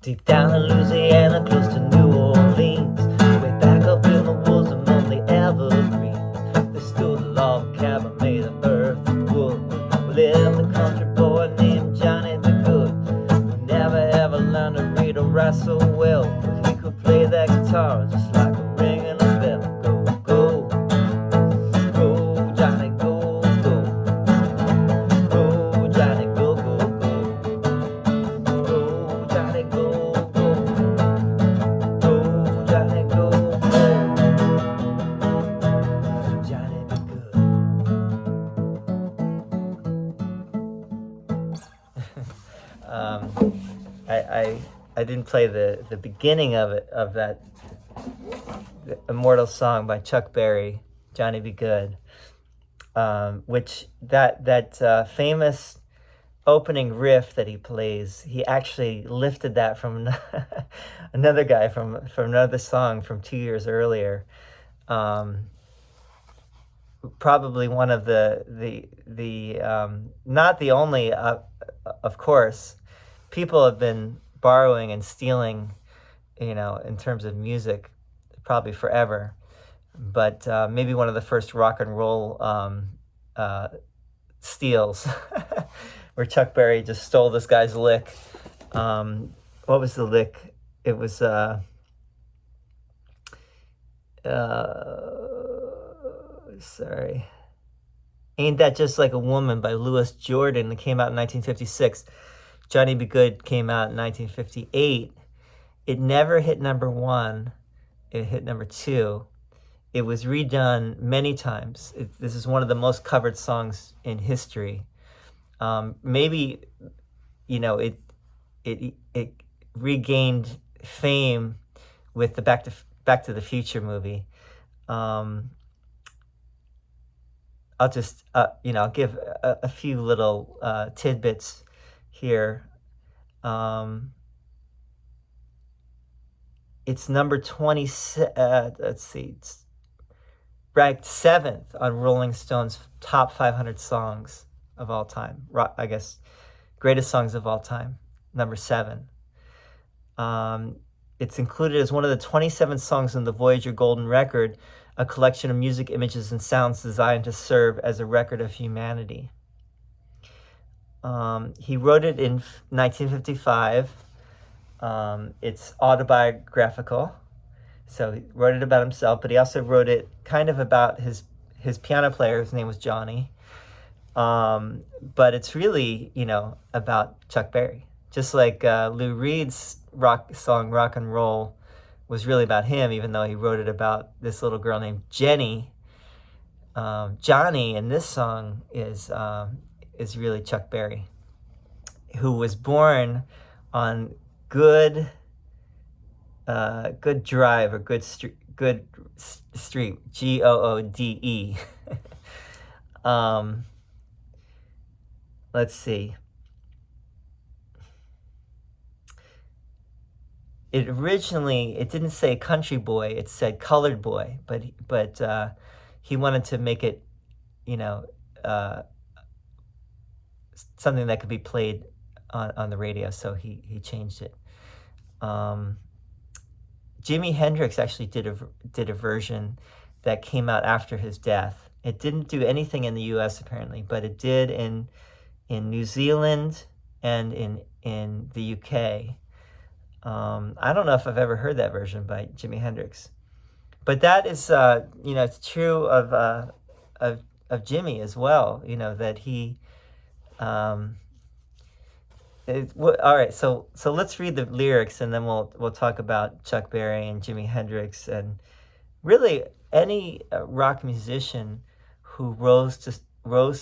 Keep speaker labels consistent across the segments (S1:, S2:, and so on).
S1: Deep down in Louisiana, close to New Orleans, way back up in the woods among the evergreens, there stood a log cabin made of earth and wood. Lived a country boy named Johnny the Good, who never ever learned to read or write so well, but he could play that guitar just like a ring and a bell. Go, go, go, Johnny, go, go. Go, Johnny, go, go, go. Go, Johnny, go, go. Go, Johnny, go, go. Johnny be good. I didn't play the beginning of it, of that immortal song by Chuck Berry, Johnny Be Good, which that famous opening riff that he plays, he actually lifted that from another guy from another song from 2 years earlier. Probably one of the not the only, of course. People have been borrowing and stealing, in terms of music, probably forever. But maybe one of the first rock and roll steals, where Chuck Berry just stole this guy's lick. What was the lick? It was sorry. Ain't That Just Like a Woman by Louis Jordan, that came out in 1956. Johnny Be Good came out in 1958. It never hit number one. It hit number two. It was redone many times. This is one of the most covered songs in history. Maybe, it regained fame with the Back to the Future movie. I'll just, I'll give a few little tidbits here. It's number 20. Let's see. It's ranked 7th on Rolling Stone's top 500 songs of all time. I guess greatest songs of all time. Number 7. It's included as one of the 27 songs in the Voyager Golden Record, a collection of music, images, and sounds designed to serve as a record of humanity. He wrote it in 1955. It's autobiographical, so he wrote it about himself, but he also wrote it kind of about his piano player, whose name was Johnny. But it's really, about Chuck Berry. Just like Lou Reed's song Rock and Roll was really about him, even though he wrote it about this little girl named Jenny. Johnny in this song is really Chuck Berry, who was born on Goode Drive, or Goode Street, Goode. Let's see. It didn't say country boy, it said colored boy, but he wanted to make it, something that could be played on the radio, so he changed it. Jimi Hendrix actually did a version that came out after his death. It didn't do anything in the U.S. apparently, but it did in New Zealand and in the U.K. I don't know if I've ever heard that version by Jimi Hendrix, but that is it's true of Jimmy as well. That he. All right, so let's read the lyrics, and then we'll talk about Chuck Berry and Jimi Hendrix, and really any rock musician who rose to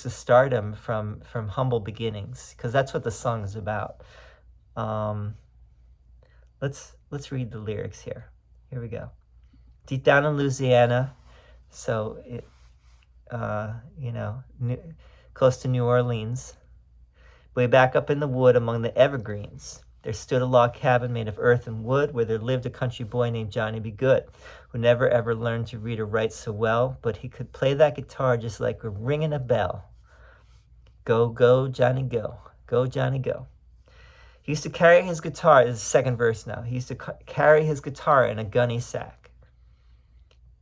S1: stardom from humble beginnings, because that's what the song is about. Let's read the lyrics here. Here we go. Deep down in Louisiana, so it, close to New Orleans. Way back up in the wood among the evergreens, there stood a log cabin made of earth and wood, where there lived a country boy named Johnny Be Good, who never ever learned to read or write so well, but he could play that guitar just like a ring a bell. Go, go, Johnny, go. Go, Johnny, go. He used to carry his guitar. This is the second verse now. He used to carry his guitar in a gunny sack.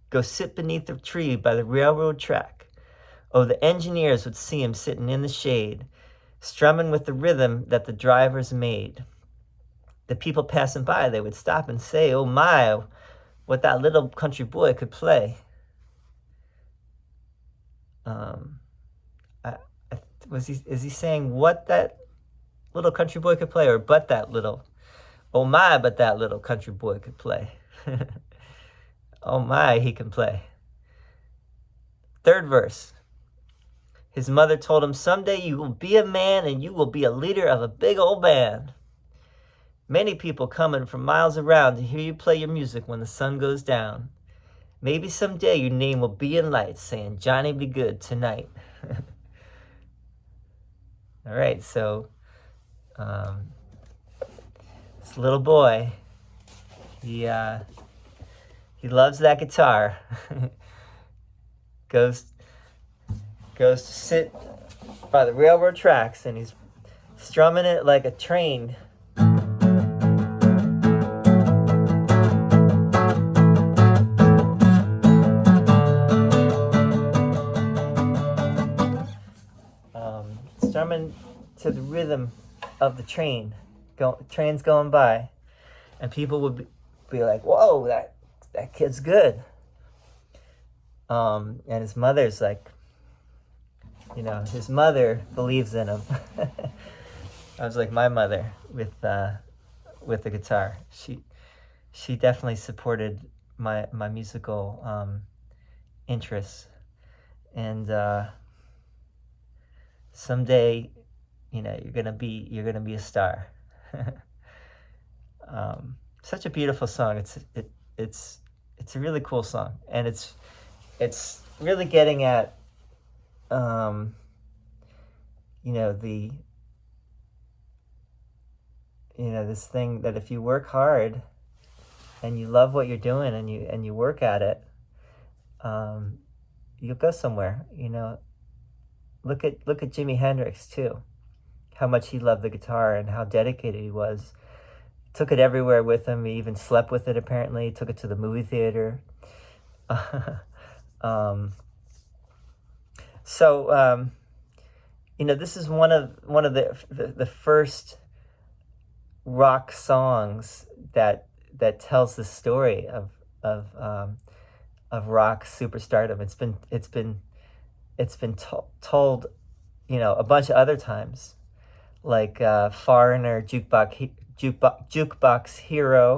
S1: Go sit beneath a tree by the railroad track. Oh, the engineers would see him sitting in the shade, strumming with the rhythm that the drivers made. The people passing by, they would stop and say, oh my, what that little country boy could play. Is he saying what that little country boy could play, or but that little? Oh my, but that little country boy could play. Oh my, he can play. Third verse. His mother told him, someday you will be a man and you will be a leader of a big old band. Many people coming from miles around to hear you play your music when the sun goes down. Maybe someday your name will be in lights saying, Johnny be good tonight. All right, so this little boy, he loves that guitar. goes to sit by the railroad tracks, and he's strumming it like a train. Strumming to the rhythm of the train, trains going by, and people would be like, "Whoa, that kid's good." And his mother's like, his mother believes in him. I was like my mother with the guitar. She definitely supported my musical interests, and someday, you're gonna be a star. Such a beautiful song. It's a really cool song, and it's really getting at this thing that if you work hard and you love what you're doing and you work at it, you'll go somewhere. Look at Jimi Hendrix too. How much he loved the guitar and how dedicated he was. Took it everywhere with him. He even slept with it, apparently. Took it to the movie theater. This is one of the first rock songs that tells the story of rock superstardom. It's been told, a bunch of other times, like Foreigner, Jukebox Hero,